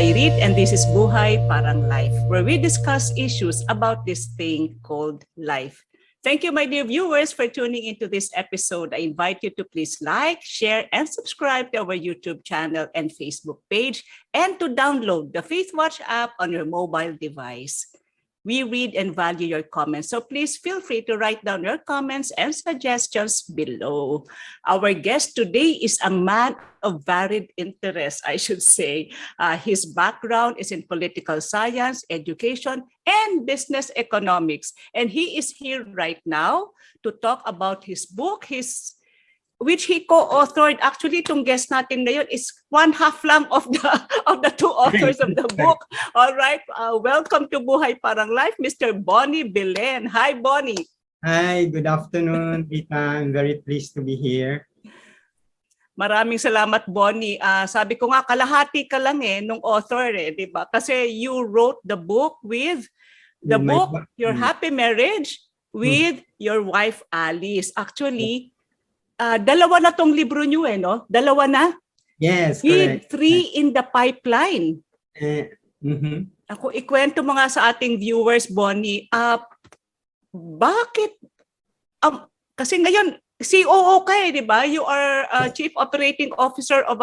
I read, and this is Buhay Parang Life, where we discuss issues about this thing called life. Thank you, my dear viewers, for tuning into this episode. I invite you to please like, share, and subscribe to our YouTube channel and Facebook page, and to download the Faith Watch app on your mobile device. We read and value your comments, so please feel free to write down your comments and suggestions below. Our guest today is a man of varied interests, I should say. His background is in political science, education, and business economics. And he is here right now to talk about his book, which he co-authored. Actually, itong guest natin ngayon is one half lang of the two authors of the book. All right, welcome to Buhay Parang Life, Mr. Boni Belen. Hi, Boni. Hi, good afternoon, Rita. I'm very pleased to be here. Maraming salamat, Boni. Sabi ko nga, kalahati ka lang nung author di ba? Kasi you wrote the book with Your Happy Marriage with your wife, Alice. Actually, dalawa na tong libro nyo no? Dalawa na? Yes, with correct. 3 in the pipeline. Ako, ikwento mo nga sa ating viewers, Boni, bakit? Kasi ngayon, COO ka di ba? You are Chief Operating Officer of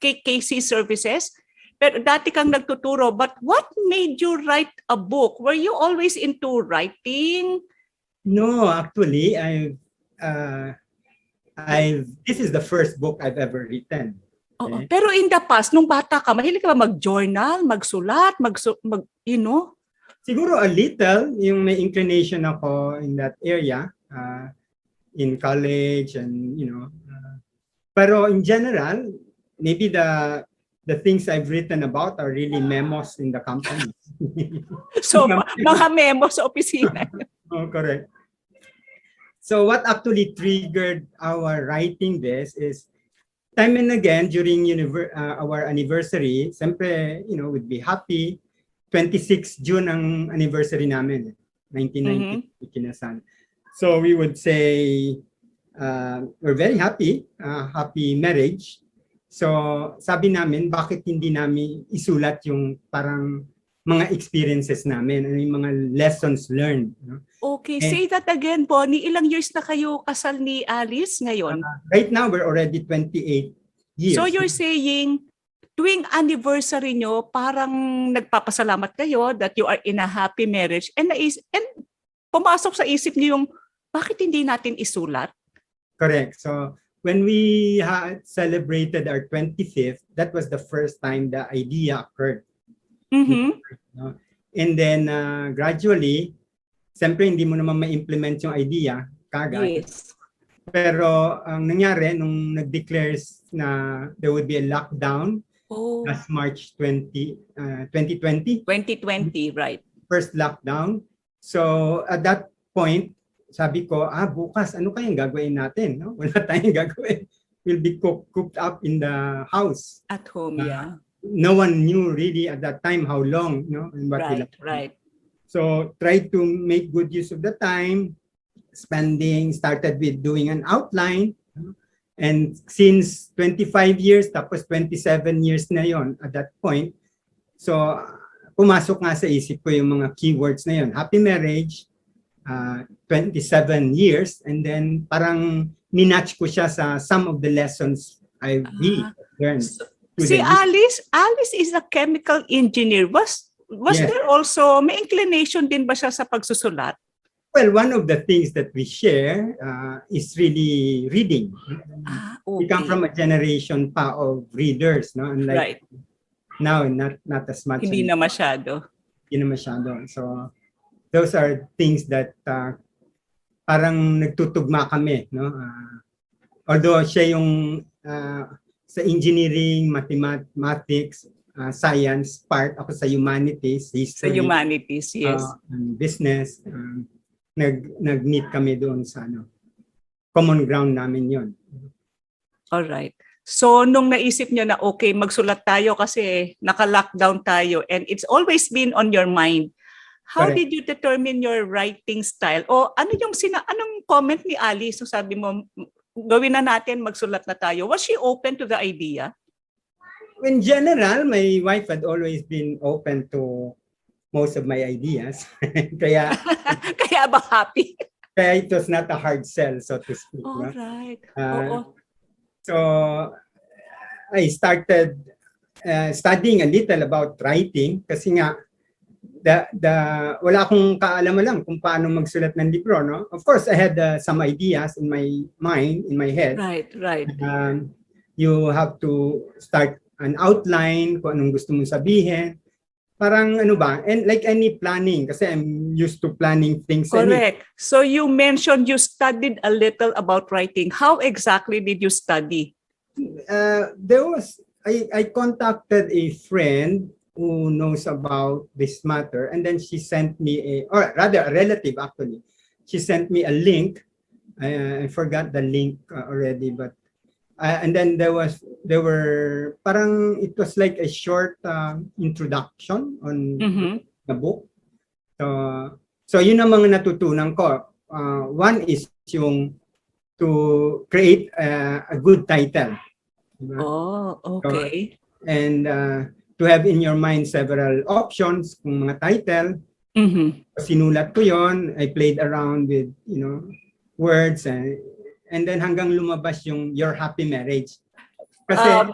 KKC Services. Pero dati kang nagtuturo. But what made you write a book? Were you always into writing? No, actually, this is the first book I've ever written. Okay? Pero in the past, nung bata ka, mahilig ka ba mag-journal, magsulat, Siguro a little, yung may inclination ako in that area, in college and, pero in general, maybe the things I've written about are really memos in the company. So, mga memos sa opisina. Oh, correct. So what actually triggered our writing this is time and again during our anniversary, siyempre, we'd be happy. 26 June ang anniversary namin, 1990, kinasan. So we would say, we're very happy, happy marriage. So sabi namin, bakit hindi namin isulat yung parang mga experiences namin, yung mga lessons learned. Okay, say that again, Boni. Ilang years na kayo kasal ni Alice ngayon? Right now, we're already 28 years. So you're saying, tuwing anniversary nyo, parang nagpapasalamat kayo that you are in a happy marriage, and pumasok sa isip niyo yung, bakit hindi natin isulat? Correct. So when we had celebrated our 25th, that was the first time the idea occurred. And then gradually, siyempre hindi mo naman ma-implement yung idea kagad. Yes. Pero ang nangyari nung nag-declare na there would be a lockdown last March 2020. 2020, right. First lockdown. So at that point, sabi ko, bukas ano kayang gagawin natin? No? Wala tayong gagawin. We'll be cooped up in the house. At home, yeah. No one knew really at that time how long, and what right. So tried to make good use of the time, started with doing an outline, and since 25 years, tapos 27 years na yon at that point, so pumasok nga sa isip ko yung mga keywords na yon, happy marriage, 27 years, and then parang minatch ko siya sa some of the lessons I learned. Si Alice is a chemical engineer. Was yes. there also, may inclination din ba siya sa pagsusulat? Well, one of the things that we share is really reading. Okay. We come from a generation pa of readers, no? Unlike now, not as much. Hindi na masyado. So those are things that parang nagtutugma kami, no? Although siya yung sa engineering, mathematics, science part, ako sa humanities, history. Sa humanities, yes. Business. Nag-meet kami doon sa common ground namin yon. All right. So nung naisip niyo na okay, magsulat tayo kasi naka-lockdown tayo and it's always been on your mind. How Correct. did you determine your writing style? O anong comment ni Alice? So sabi mo, gawin na natin, magsulat na tayo. Was she open to the idea? in general, my wife had always been open to most of my ideas. kaya, Kaya ba happy? kaya it was not a hard sell, so to speak. All No? right. Uh, Oo. so I started studying a little about writing kasi nga the wala akong kaalaman kung paano magsulat ng libro, no? Of course, I had some ideas in my mind, in my head. Right, right. You have to start an outline kung anong gusto mong sabihin. Parang ano ba, and like any planning, kasi I'm used to planning things. Correct. So you mentioned you studied a little about writing. How exactly did you study? I contacted a friend who knows about this matter, and then she sent me or rather a relative actually. She sent me a link. I forgot the link already, but and then there were parang it was like a short introduction on the book. So yun ang mga natutunan ko. One is yung to create a good title. Diba? Oh, okay. So, and to have in your mind several options kung mga title. Sinulat ko yon. I played around with, words and then hanggang lumabas yung Your Happy Marriage. Kasi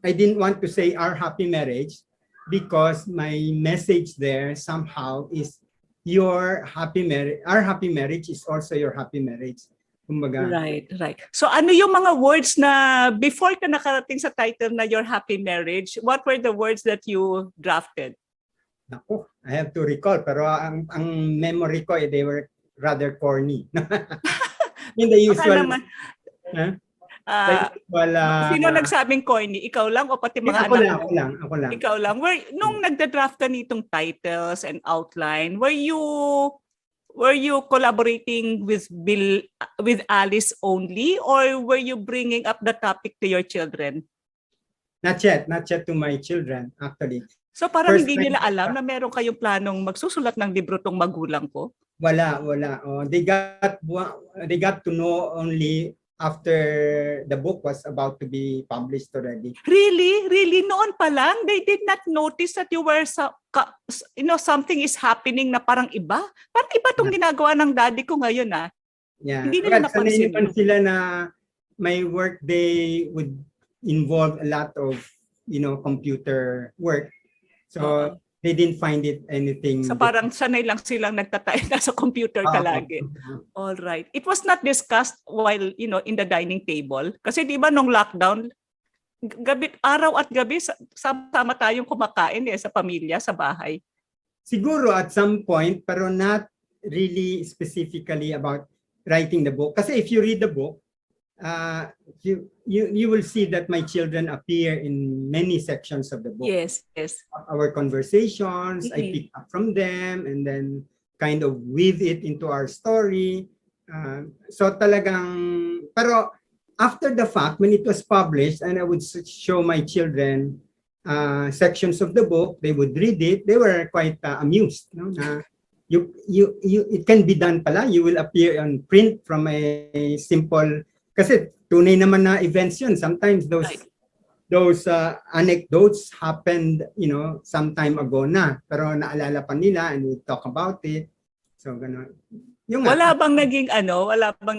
I didn't want to say Our Happy Marriage because my message there somehow is your happy marriage. Our happy marriage is also your happy marriage. Kumbaga. Right, right. So ano yung mga words na before ka nakarating sa title na Your Happy Marriage, what were the words that you drafted? Naku, I have to recall, pero ang memory ko, they were rather corny. In the usual. Sino nagsabing corny? Ikaw lang o pati mga anak mo? Ako lang. Ikaw lang. Nung nagda-draft ka nitong titles and outline, were you collaborating with Alice only, or were you bringing up the topic to your children? Not yet to my children actually. So parang hindi nila alam na meron kayong planong magsusulat ng libro tong magulang ko? Wala. Oh, they got to know only after the book was about to be published already. Really? Noon pa lang, they did not notice that you were something is happening na parang iba? Parang iba tong ginagawa ng daddy ko ngayon ah. Yeah. Hindi nila napansin. Sanay sila na my work day would involve a lot of, computer work. So they didn't find it anything. So parang sanay lang silang nagtatay na sa computer ka lagi. All right. It was not discussed while, in the dining table. Kasi di ba nung lockdown, araw at gabi, sama tayong kumakain sa pamilya, sa bahay. Siguro at some point, pero not really specifically about writing the book. Kasi if you read the book, you will see that my children appear in many sections of the book. Yes. Our conversations, I pick up from them and then kind of weave it into our story. So talagang, pero after the fact, when it was published and I would show my children sections of the book, they would read it. They were quite amused. No? It can be done pala. You will appear on print from a simple. Kasi tunay naman na events yun. Sometimes those anecdotes happened, some time ago na. Pero naalala pa nila and we talk about it. So, gano'n. Wala bang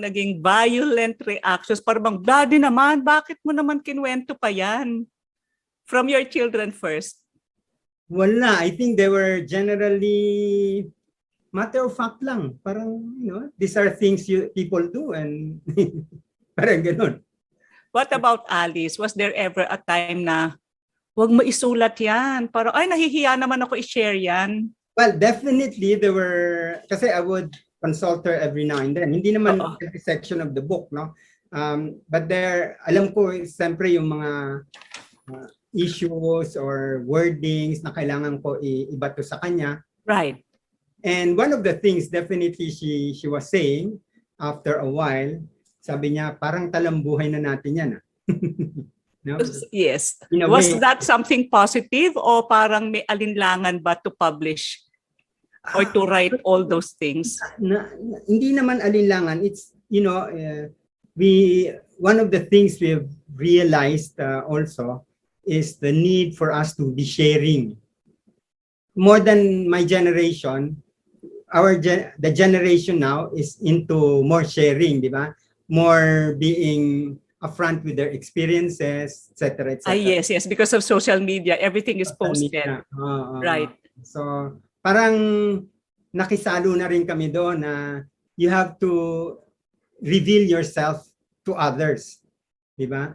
naging violent reactions? Parang daddy naman, bakit mo naman kinuwento pa yan? From your children first. Wala. I think they were generally matter of fact lang. Parang, these are things people do and parang ganun. What about Alice? Was there ever a time na wag mo isulat yan? Parang, ay, nahihiya naman ako i-share yan. Well, definitely there were, kasi I would consult her every now and then. Hindi naman every section of the book, no? But there, alam ko, siyempre yung mga issues or wordings na kailangan ko ibato sa kanya. Right. And one of the things definitely she was saying after a while, sabi niya, parang talambuhay na natin yan. No? Yes. Was that something positive o parang may alinlangan ba to publish or to write all those things? Hindi naman alinlangan. It's, one of the things we've realized also is the need for us to be sharing. More than my generation, the generation now is into more sharing, di ba? More being upfront with their experiences, etc., etc. Yes, yes. Because of social media, everything is Social posted. media. Right. So, parang nakisalo na rin kami doon na you have to reveal yourself to others, di ba?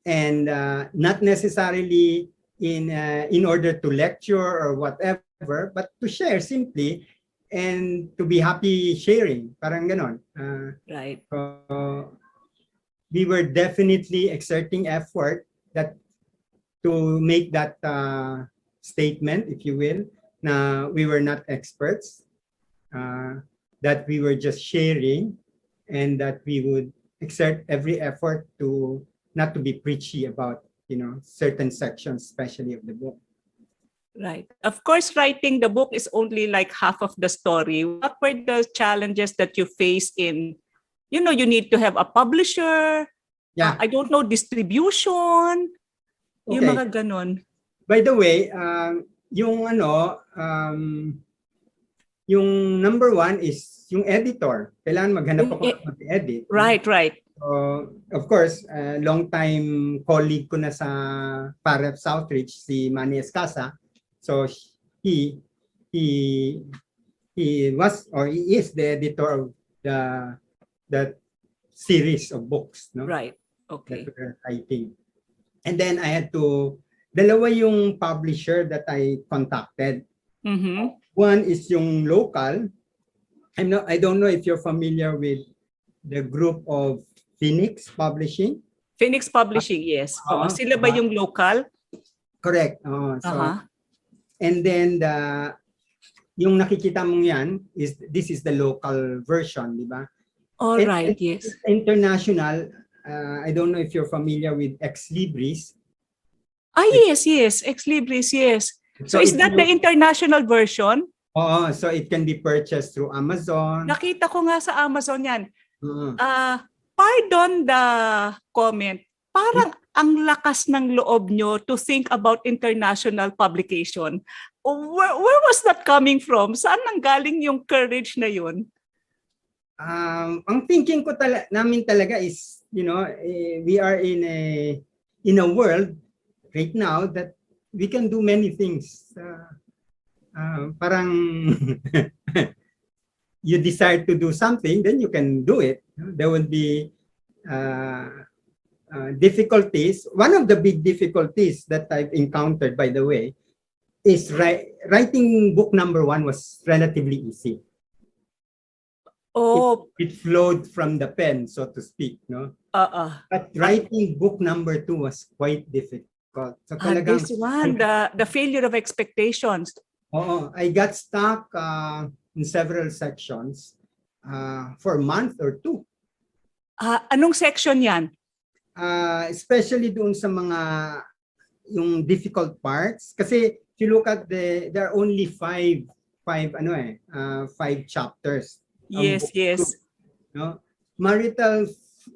And not necessarily in order to lecture or whatever, but to share simply and to be happy sharing. Parang ganon. Right. So we were definitely exerting effort that to make that statement, if you will, na we were not experts, that we were just sharing, and that we would exert every effort to not to be preachy about, certain sections, especially of the book. Right. Of course, writing the book is only like half of the story. What were the challenges that you face in, you need to have a publisher, Yeah. I don't know, distribution, yung Okay. mga ganon. By the way, yung yung number one is yung editor. Kailangan maghanap ako ng mag-edit. Right, right. Of course, long time colleague ko na sa Parep Southridge, si Manny Escasa. So he was, or he is, the editor of that series of books, no? Right. Okay. That we're writing. And then I had to, dalawa yung publisher that I contacted. Mm-hmm. One is yung local. I don't know if you're familiar with the group of Phoenix Publishing. Phoenix Publishing, yes. Sila ba yung local? Correct. And then yung nakikita mong yan this is the local version, di ba? All right, yes. International, I don't know if you're familiar with Ex Libris. Yes. Ex Libris, yes. So is that the international version? So it can be purchased through Amazon. Nakita ko nga sa Amazon yan. Pardon the comment. Parang ang lakas ng loob nyo to think about international publication. Where was that coming from? Saan nanggaling yung courage na yun? Ang thinking ko namin talaga is, we are in a world right now that we can do many things. Parang you decide to do something, then you can do it. There will be difficulties. One of the big difficulties that I've encountered, by the way, is writing book number 1 was relatively easy. It flowed from the pen, so to speak, no? But writing book number 2 was quite difficult. So this one, the failure of expectations. I got stuck in several sections for a month or 2. Anong section yan? Especially doon sa mga yung difficult parts. Kasi if you look at there are only 5 chapters. Yes. No?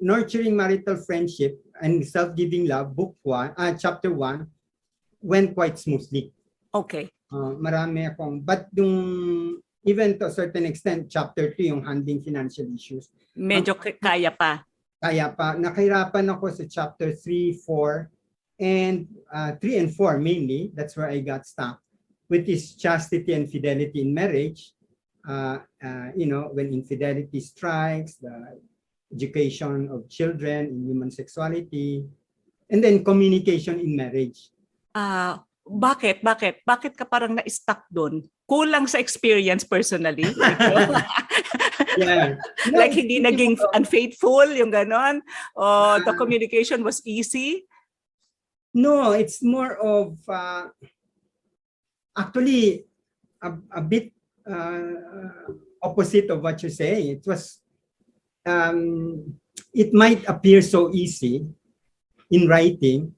Nurturing marital friendship and self-giving love, book 1, chapter 1 went quite smoothly. Okay. Marami akong, but yung even to a certain extent, chapter 2, yung handling financial issues. Medyo kaya pa. Nakahirapan ako sa chapter 3, 4, and 3 and 4 mainly. That's where I got stuck, which is chastity and fidelity in marriage. When infidelity strikes, the education of children in human sexuality, and then communication in marriage. Bakit ka parang na-stuck doon? Kulang sa experience personally? Yeah. Like hindi naging unfaithful, yung ganon? The communication was easy? No, it's more of actually a bit opposite of what you're saying. It was it might appear so easy in writing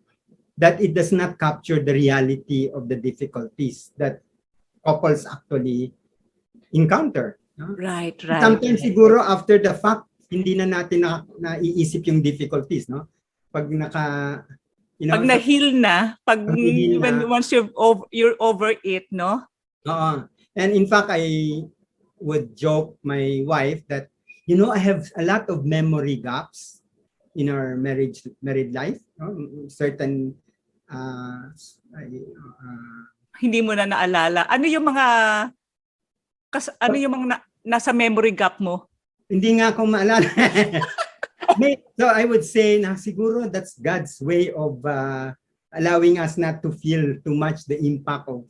that it does not capture the reality of the difficulties that couples actually encounter. No? Right. Sometimes siguro after the fact, hindi na natin naiisip yung difficulties, no? Pag Pag na-heal na, once you're over it, no? And in fact, I would joke my wife that, I have a lot of memory gaps in our married life. Certain hindi mo na naalala. Ano yung mga nasa memory gap mo? Hindi nga ako maalala. So I would say na siguro that's God's way of allowing us not to feel too much the impact of,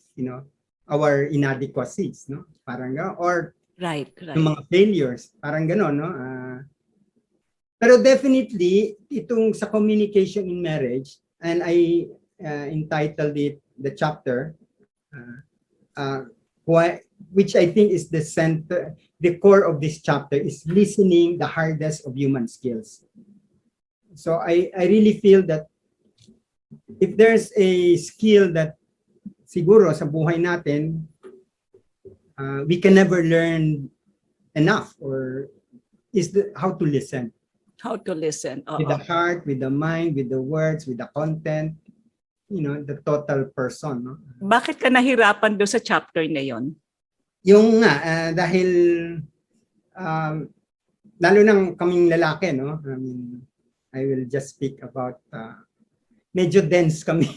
our inadequacies, no? Parang or right. Yung mga failures, parang gano'n, no? Pero definitely, itong sa communication in marriage, and I entitled it, the chapter, which I think is the center, the core of this chapter is listening, the hardest of human skills. So I really feel that if there's a skill that siguro sa buhay natin, we can never learn enough, or is how to listen. How to listen. With the heart, with the mind, with the words, with the content, the total person. No? Bakit ka nahirapan doon sa chapter na yon? Yung nga, dahil lalo nang kaming lalaki, no? I mean, I will just speak about, medyo dense kami.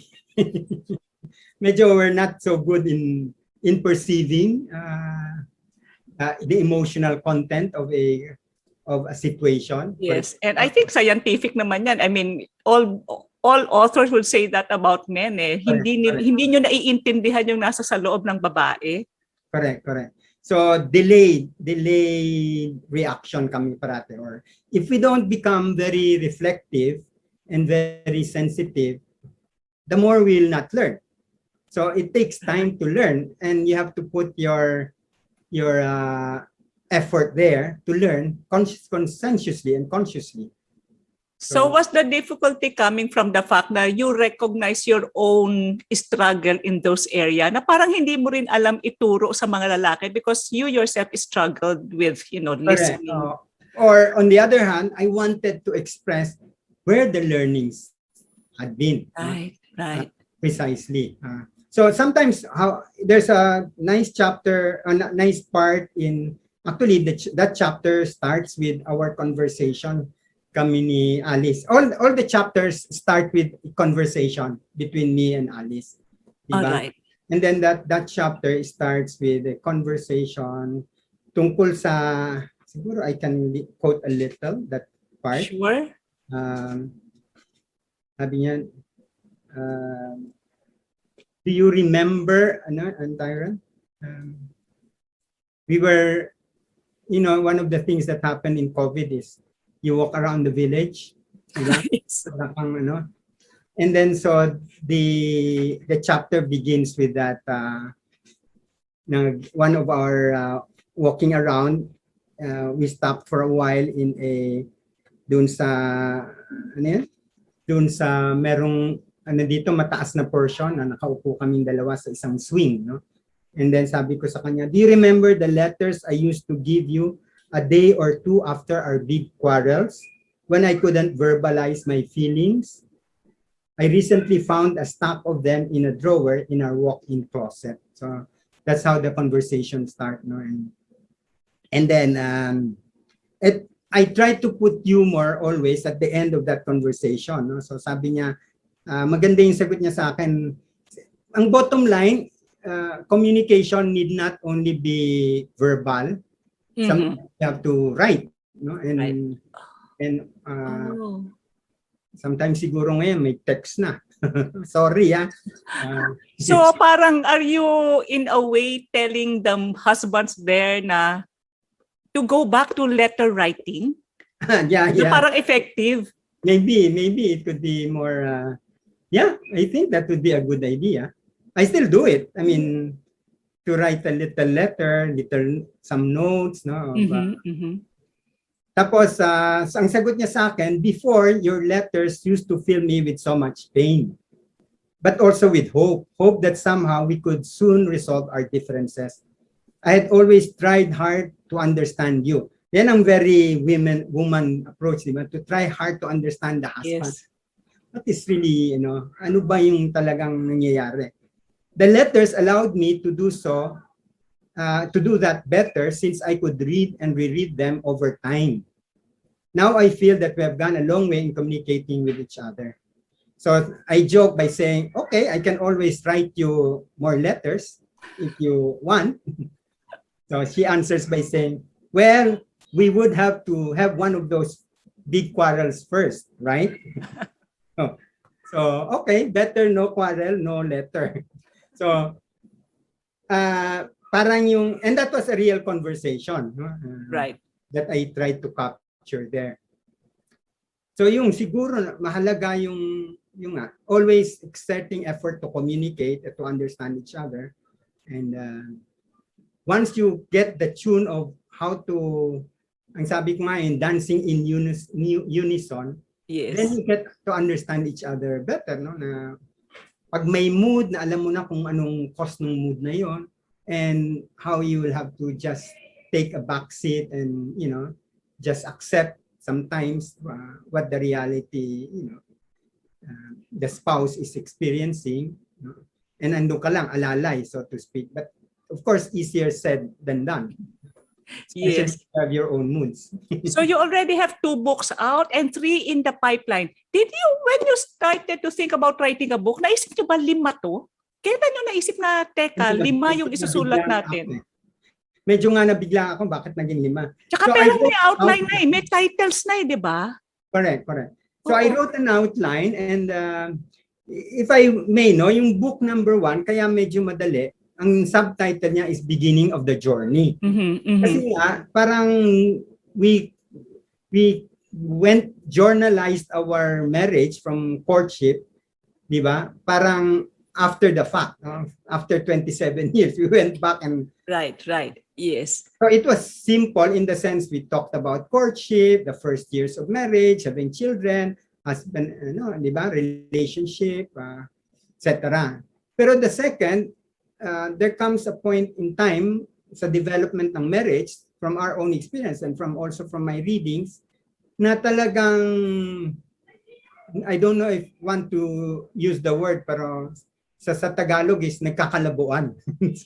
Medyo we're not so good in perceiving the emotional content of a situation. Yes, and I think scientific naman yan. I mean, all authors will say that about men. Hindi nyo naiintindihan yung nasa sa loob ng babae. Correct. So delayed reaction kami parate. Or if we don't become very reflective and very sensitive, the more we'll not learn. So it takes time to learn, and you have to put your effort there to learn conscientiously and consciously. So was the difficulty coming from the fact na you recognize your own struggle in those areas na parang hindi mo rin alam ituro sa mga lalaki because you yourself struggled with, listening? Or on the other hand, I wanted to express where the learnings had been. Right. Precisely. So sometimes there's a nice chapter, a nice part in, actually that chapter starts with our conversation kami ni Alice. All the chapters start with conversation between me and Alice. Diba? All right. And then that chapter starts with a conversation tungkol sa, siguro I can quote a little that part. Sure. Sabi niya, do you remember, Tyron? We were, one of the things that happened in COVID is you walk around the village, Yes. and then so the chapter begins with that. One of our walking around, we stopped for a while in dun sa merong dito mataas na portion na nakaupo kaming dalawa sa isang swing, no? And then sabi ko sa kanya, do you remember the letters I used to give you a day or two after our big quarrels when I couldn't verbalize my feelings? I recently found a stack of them in a drawer in our walk-in closet. So that's how the conversation started, no? And then I try to put humor always at the end of that conversation, no? So sabi niya, maganda yung sagot niya sa akin. Ang bottom line, communication need not only be verbal. Sometimes you have to write, no? And sometimes siguro ngayon may text na. Sorry, So parang are you in a way telling the husbands there na to go back to letter writing? Yeah. So parang effective. Maybe it could be more. Yeah, I think that would be a good idea. I still do it. I mean, to write a little letter, some notes, no? Tapos, ang sagot niya sa akin, before, your letters used to fill me with so much pain, but also with hope. Hope that somehow we could soon resolve our differences. I had always tried hard to understand you. Yan ang very woman approach, di ba? To try hard to understand the husband. Yes. what is really, ano ba yung talagang nangyayari. The letters allowed me to do so, to do that better since I could read and reread them over time. Now I feel that we have gone a long way in communicating with each other. So I joke by saying, okay, I can always write you more letters if you want. So she answers by saying, well, we would have to have one of those big quarrels first, right? Oh, so, okay, better no quarrel, no letter. So, parang yung, and that was a real conversation, no? Right. That I tried to capture there. So yung siguro mahalaga yung always exerting effort to communicate and to understand each other. And once you get the tune of how to, ang sabi ko nga yung dancing in unison, Yes. then you get to understand each other better, no? Na pag may mood na alam mo na kung anong cause ng mood na yon, and how you will have to just take a back seat and just accept sometimes what the reality the spouse is experiencing, and ando ka lang alalay, so to speak, but of course easier said than done, especially Yes. if you have your own moods. So you already have 2 books out and 3 in the pipeline. Did you, when you started to think about writing a book, naisip nyo ba 5 to? Kailan nyo naisip na, teka, 5 yung isusulat natin? Medyo nga nabigla ako, bakit naging 5? Tsaka So pero may outline na may titles na di ba? Correct. So I wrote an outline, and if I may, yung book number 1, kaya medyo madali, ang subtitle niya is Beginning of the Journey. Kasi nga, parang we journalized our marriage from courtship, di ba? Parang after the fact, after 27 years, we went back and... Right. Yes. So it was simple in the sense we talked about courtship, the first years of marriage, having children, husband, di ba? Relationship, etc. Pero the second, there comes a point in time sa development ng marriage, from our own experience and also from my readings, na talagang, I don't know if want to use the word, pero sa Tagalog is nagkakalabuan.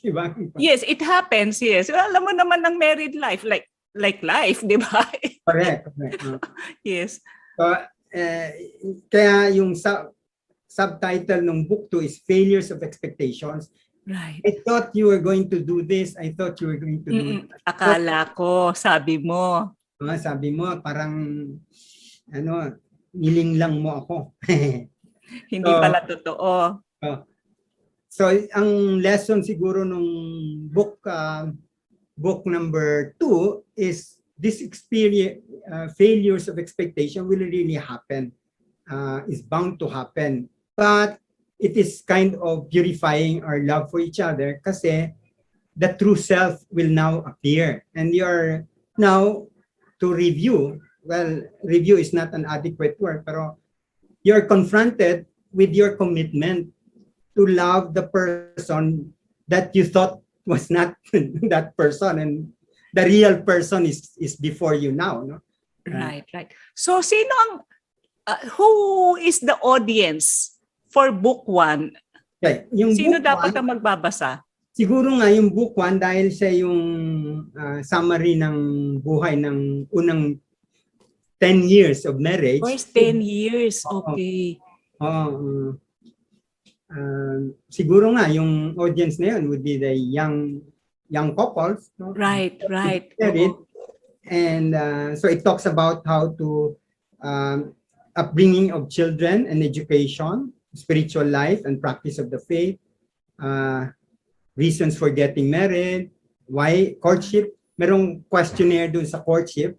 Diba? Yes, it happens, yes. Alam mo naman ng married life, like life, di ba? Correct. Yes. So, kaya yung subtitle ng book 2 is Failures of Expectations. Right. I thought you were going to do this. I thought you were going to do that. Akala ko, sabi mo. Sabi mo, parang, niling lang mo ako. Hindi pala totoo. So, ang lesson siguro nung book number 2 is this experience, failures of expectation will really happen, is bound to happen. But it is kind of purifying our love for each other kasi the true self will now appear. And you're now to review, well, review is not an adequate word, pero you're confronted with your commitment to love the person that you thought was not that person, and the real person is before you now, no? Right. So sino ang who is the audience for book 1? Okay, yung sino book dapat 1, ang magbabasa? Siguro nga yung book 1 dahil siya yung summary ng buhay ng unang 10 years of marriage. First 10 years, okay. Siguro nga yung audience na yun would be the young couples, no? Right. And so it talks about how to upbringing of children and education, spiritual life and practice of the faith, reasons for getting married, why courtship. Merong questionnaire dun sa courtship.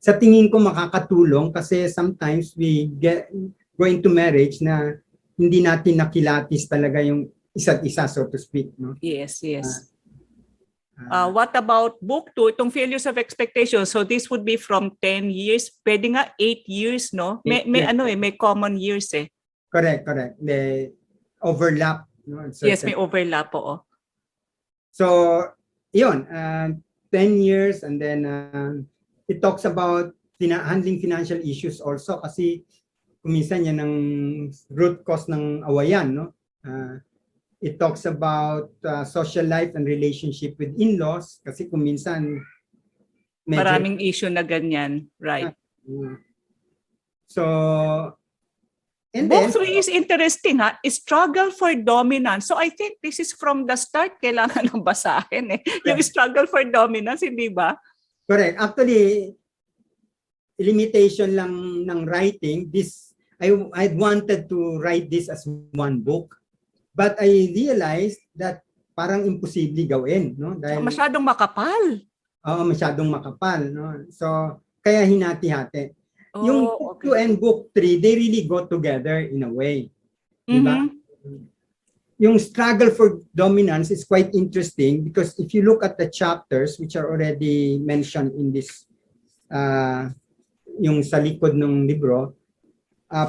Sa tingin ko makakatulong kasi sometimes we go into marriage na hindi natin nakilatis talaga yung isa't isa, so to speak, no? Yes. What about book 2, itong failures of expectation? So this would be from 10 years, pwede nga 8 years, no? May common years eh. Correct. May overlap, no? Yes, may overlap po. So, yun, 10 years, and then it talks about handling financial issues also kasi kuminsan yan ang root cause ng awayan, no? It talks about social life and relationship with in-laws kasi kuminsan Maraming issue na ganyan, right? So, and Book then, 3 is interesting, ha? Struggle for dominance. So I think this is from the start, kailangan ng basahin eh. Yung struggle for dominance, hindi ba? correct. Actually, limitation lang ng writing. I wanted to write this as one book. But I realized that parang imposible gawin, no? Dahil Masyadong makapal. masyadong makapal, no? So, kaya hinati-hati. Yung book 2 and book 3, they really go together in a way. Diba? Yung struggle for dominance is quite interesting because if you look at the chapters which are already mentioned in this, yung sa likod ng libro,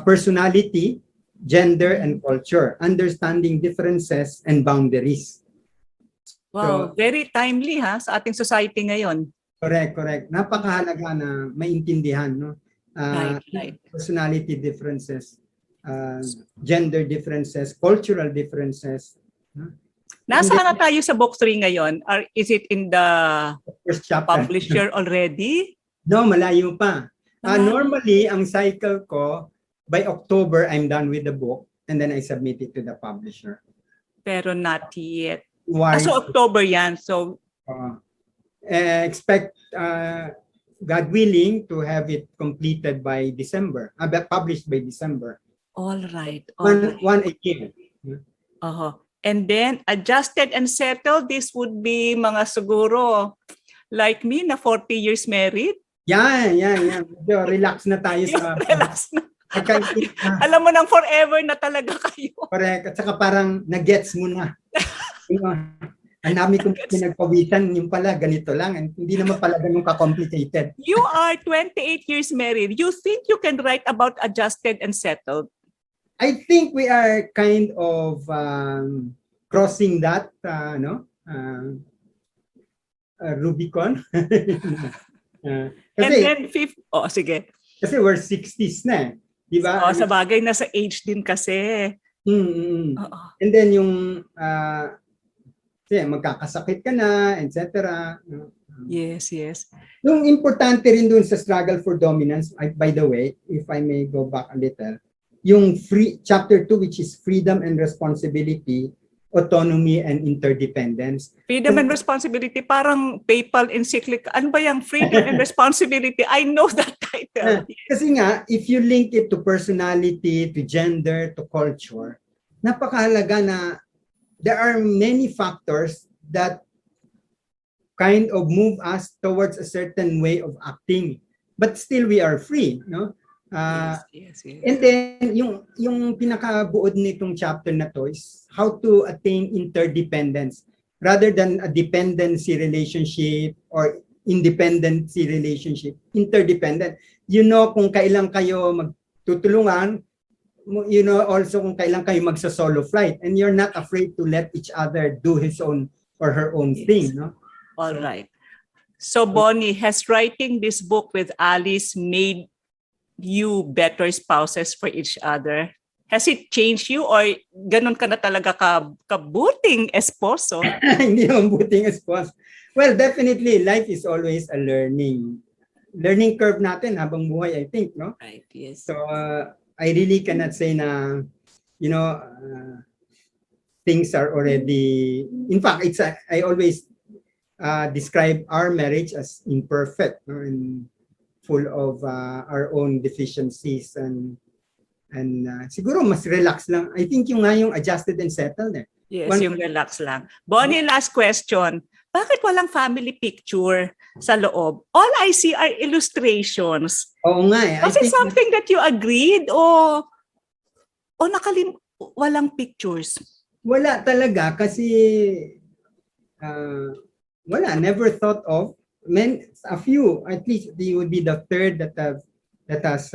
personality, gender, and culture, understanding differences and boundaries. Wow, So, very timely ha sa ating society ngayon. correct. Napakahalaga na maintindihan, no? Right. Personality differences, gender differences, cultural differences. Nasaan na tayo sa book 3 ngayon? Or is it in the First chapter. publisher already? No, malayo pa. Normally, ang cycle ko, by October, I'm done with the book and then I submit it to the publisher. Pero not yet. Why? So October yan. So expect, God willing, to have it completed by December, published by December. all right. One a year. And then adjusted and settled, this would be mga siguro like me na 40 years married. Yan. Medyo relax na tayo sa... Relax na. Alam mo nang forever na talaga kayo. Correct. At saka parang na-gets mo na. Ang dami kong pinagpawisan, yung pala ganito lang. And hindi naman pala ganun ka-complicated. You are 28 years married. You think you can write about adjusted and settled? I think we are kind of crossing that, Rubicon. And then sige. Kasi we're 60s na eh. Di ba? Sa bagay, nasa age din kasi. And then yung magkakasakit ka na, etc. Yes. Yung importante rin dun sa struggle for dominance, by the way, if I may go back a little, yung chapter 2, which is freedom and responsibility, autonomy and interdependence. Freedom and responsibility, parang PayPal encyclical. Ano ba yung freedom and responsibility? I know that title. Kasi nga, if you link it to personality, to gender, to culture, napakahalaga na there are many factors that kind of move us towards a certain way of acting. But still we are free, no? Yes. And then yung pinakabuod nitong chapter na to is how to attain interdependence rather than a dependency relationship or independency relationship. Interdependent. You know kung kailan kayo magtutulungan, you know also kung kailan kayo magsa-solo flight, and you're not afraid to let each other do his own or her own thing, no? All right. So Boni, has writing this book with Alice made you better spouses for each other? Has it changed you or ganun ka na talaga kabuting esposo? Hindi naman buting esposo. Well, definitely life is always a learning curve natin habang buhay, I think, no? Right, yes. So I really cannot say na things are already, in fact, I always describe our marriage as imperfect, no? And full of our own deficiencies and siguro mas relax lang. I think yung adjusted and settled eh. Yes, yung relax lang. Bonnie, last question. Bakit walang family picture sa loob? All I see are illustrations. Oo nga eh. Was it something that you agreed o walang pictures? Wala talaga kasi never thought of. A few, at least they would be the third that has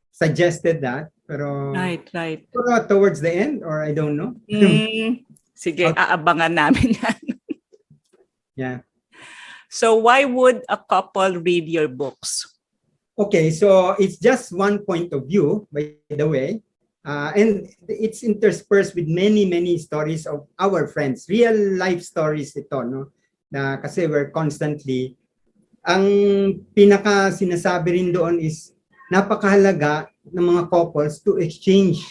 suggested that, pero Right. Pero towards the end, or I don't know. Sige, aabangan namin yan. Yeah. So why would a couple read your books? Okay, so it's just one point of view, by the way. And it's interspersed with many, many stories of our friends. Real life stories ito, no? Na kasi we're constantly, ang pinaka sinasabi rin doon is napakahalaga ng mga couples to exchange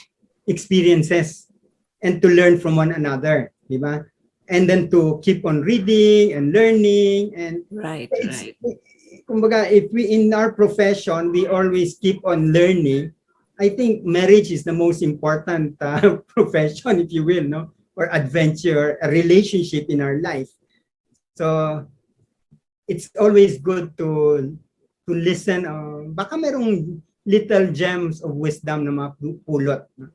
experiences and to learn from one another, di ba? And then to keep on reading and learning, and Right, it's, right. kumbaga, if we in our profession we always keep on learning, I think marriage is the most important profession, if you will, no, or adventure, a relationship in our life. So it's always good to listen. Baka merong little gems of wisdom na mapulot. No?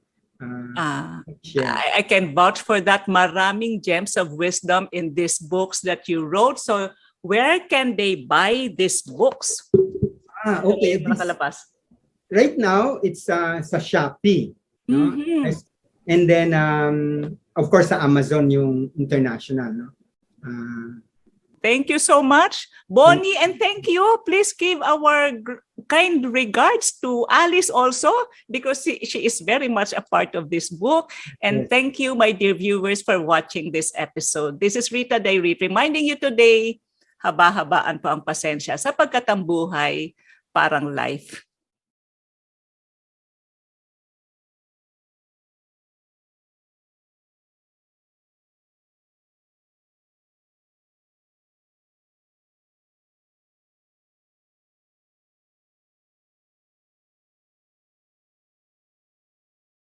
Share. I can vouch for that. Maraming gems of wisdom in these books that you wrote. So where can they buy these books? Okay. Right now, it's sa Shopee. No? Mm-hmm. And then, of course, sa Amazon yung international. No? Thank you so much, Boni, and thank you. Please give our kind regards to Alice also, because she is very much a part of this book. And Yes. thank you, my dear viewers, for watching this episode. This is Rita Diary reminding you today, haba-habaan pa ang pasensya sapagkat ang buhay parang life.